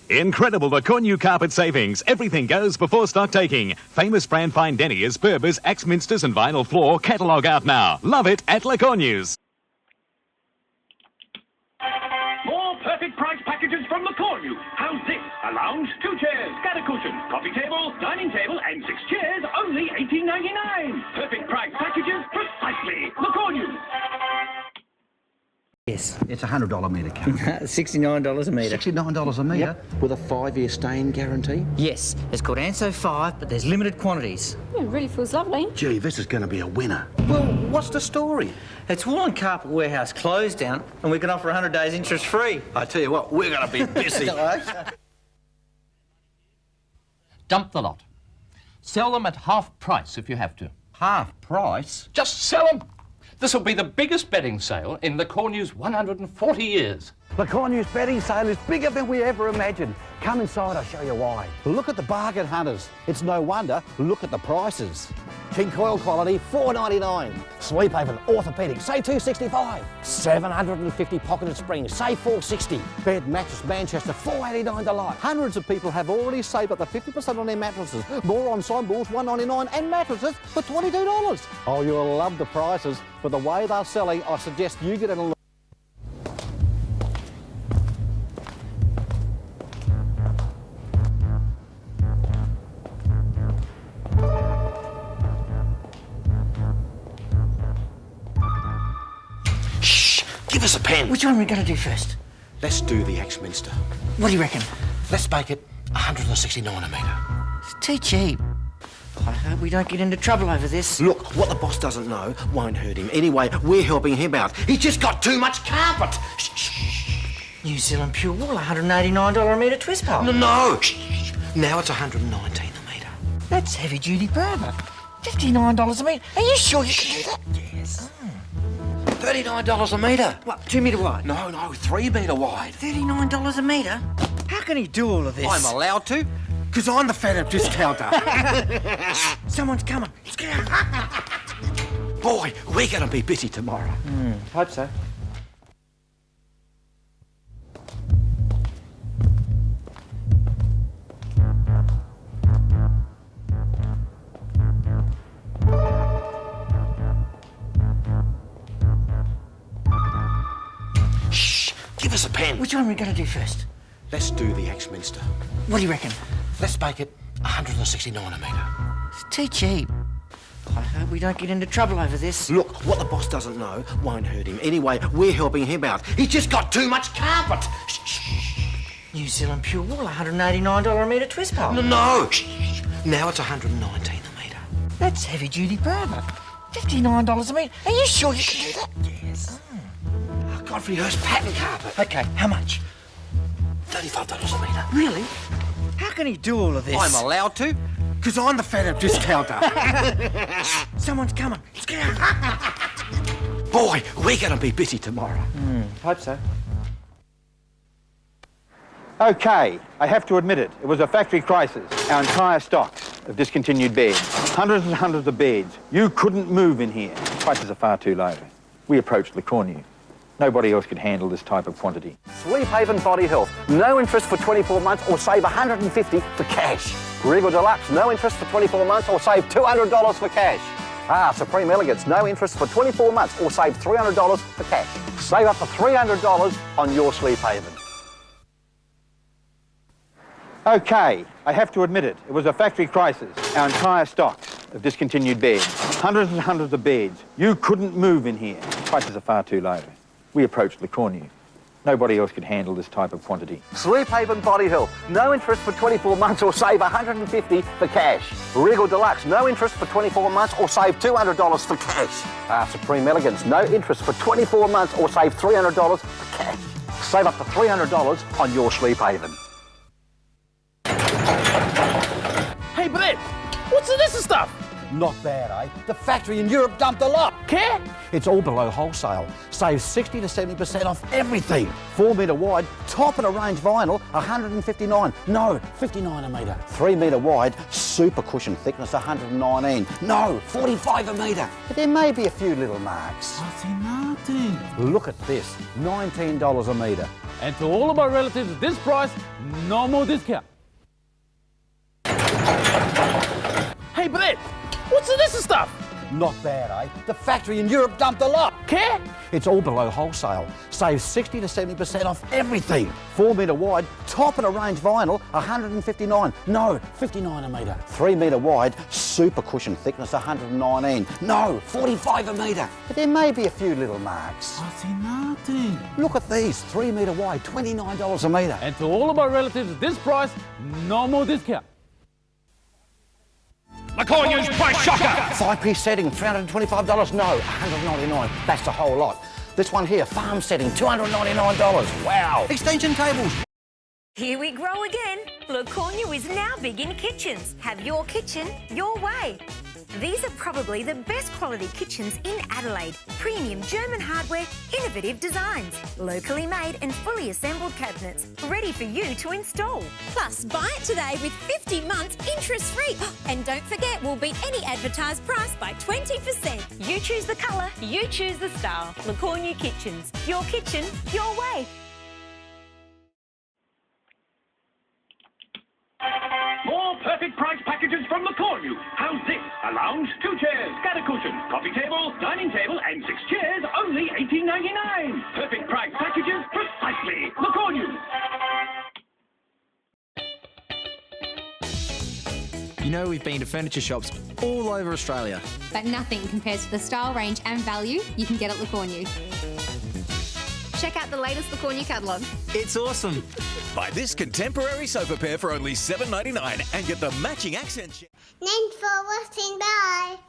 Incredible Lecornu carpet savings. Everything goes before stock taking. Famous brand fine deniers, Berbers, Axminsters and vinyl floor catalogue out now. Love it at Lecornu's. More perfect price packages from Lecornu. How's this? A lounge, 2 chairs, scatter cushion, coffee table, dining table and 6 chairs, only $18.99. Perfect price packages precisely. Lecornu. Yes. It's a $100 metre cut. $69 a metre. $69 a metre? Yep. With a 5-year stain guarantee? Yes, it's called Anso 5, but there's limited quantities. It really feels lovely. Gee, this is going to be a winner. Well, what's the story? It's Woolen Carpet Warehouse closed down, and we can offer 100 days interest free. I tell you what, we're going to be busy. Dump the lot. Sell them at half price if you have to. Half price? Just sell them. This will be the biggest bedding sale in Lecornu's 140 years. Lecornu's bedding sale is bigger than we ever imagined. Come inside, I'll show you why. Look at the bargain hunters. It's no wonder. Look at the prices. King coil quality, $4.99. Sleep Haven Orthopedic, say $265. 750 pocketed springs, say $460. Bed mattress Manchester, $489 delight. Hundreds of people have already saved up to 50% on their mattresses. More ensembles, $199, and mattresses for $22. Oh, you'll love the prices. For the way they're selling, I suggest you get a look. Give us a pen. Which one are we going to do first? Let's do the Axminster. What do you reckon? Let's make it $169 a metre. It's too cheap. I hope we don't get into trouble over this. Look, what the boss doesn't know won't hurt him. Anyway, we're helping him out. He's just got too much carpet. New Zealand Pure Wool, $189 a metre twist pole. No. Now it's $119 a metre. That's heavy duty Berber. $59 a metre. Are you sure you can do that? Yes. $39 a metre. What, 2 metre wide? No, 3 metre wide. $39 a metre? How can he do all of this? I'm allowed to, because I'm the fat discounter. Someone's coming. Let's get out. Boy, we're going to be busy tomorrow. Hope so. Give us a pen. Which one are we going to do first? Let's do the Axminster. What do you reckon? Let's make it $169 a metre. It's too cheap. I hope we don't get into trouble over this. Look, what the boss doesn't know won't hurt him. Anyway, we're helping him out. He's just got too much carpet. New Zealand Pure Wool, $189 a metre twist pole. No. Now it's $119 a metre. That's heavy duty Berber. $59 a metre. Are you sure you can do that? Yes. Godfrey Hirst pattern carpet. Okay, how much? $35 a metre. Really? How can he do all of this? I'm allowed to, because I'm the fat discounter. Someone's coming. Let's get out. Boy, we're going to be busy tomorrow. Hope so. Okay, I have to admit it. It was a factory crisis. Our entire stocks of discontinued beds. Hundreds and hundreds of beds. You couldn't move in here. Prices are far too low. We approached Lecornu. Nobody else could handle this type of quantity. Sleep Haven Body Health. No interest for 24 months or save $150 for cash. Regal Deluxe. No interest for 24 months or save $200 for cash. Supreme Elegance. No interest for 24 months or save $300 for cash. Save up to $300 on your Sleep Haven. Okay, I have to admit it. It was a factory crisis. Our entire stocks of discontinued beds. Hundreds and hundreds of beds. You couldn't move in here. Prices are far too low. We approached Lecornu. Nobody else could handle this type of quantity. Sleep Haven Body Health. No interest for 24 months or save $150 for cash. Regal Deluxe. No interest for 24 months or save $200 for cash. Supreme Elegance. No interest for 24 months or save $300 for cash. Save up to $300 on your Sleep Haven. Hey, Brett, what's in this stuff? Not bad, eh? The factory in Europe dumped a lot. Care? It's all below wholesale. Saves 60 to 70% off everything. 4 metre wide, top of the range vinyl, $159. No, $59 a metre. 3 metre wide, super cushion thickness, $119. No, $45 a metre. But there may be a few little marks. Nothing. Look at this, $19 a metre. And to all of my relatives at this price, no more discount. Hey, Brett, what's in this stuff? Not bad, eh? The factory in Europe dumped a lot. Care? It's all below wholesale. Save 60 to 70% off everything. 4 metre wide, top of the range vinyl, 159. No, 59 a metre. 3 metre wide, super cushion thickness, 119. No, 45 a metre. But there may be a few little marks. I see nothing. Look at these, 3 metre wide, $29 a metre. And to all of my relatives at this price, no more discount. Lecornu's Price Shocker! 5-piece setting, $325. No, $199. That's the whole lot. This one here, farm setting, $299. Wow. Extension tables. Here we grow again. Lecornu is now big in kitchens. Have your kitchen your way. These are probably the best quality kitchens in Adelaide. Premium German hardware, innovative designs, locally made and fully assembled cabinets, ready for you to install. Plus, buy it today with 50 months interest-free. And don't forget, we'll beat any advertised price by 20%. You choose the colour, you choose the style. Lecornu Kitchens. Your kitchen, your way. More perfect price packages from Lecornu. How's this? A lounge, 2 chairs, scatter cushion, coffee table, dining table, and 6 chairs, only $18.99. Perfect price packages, precisely. Lecornu. You know, we've been to furniture shops all over Australia. But nothing compares to the style, range and value you can get at Lecornu. Check out the latest Lecornu catalogue. It's awesome. Buy this contemporary sofa pair for only $7.99 and get the matching accent chair. Thanks for watching. Bye.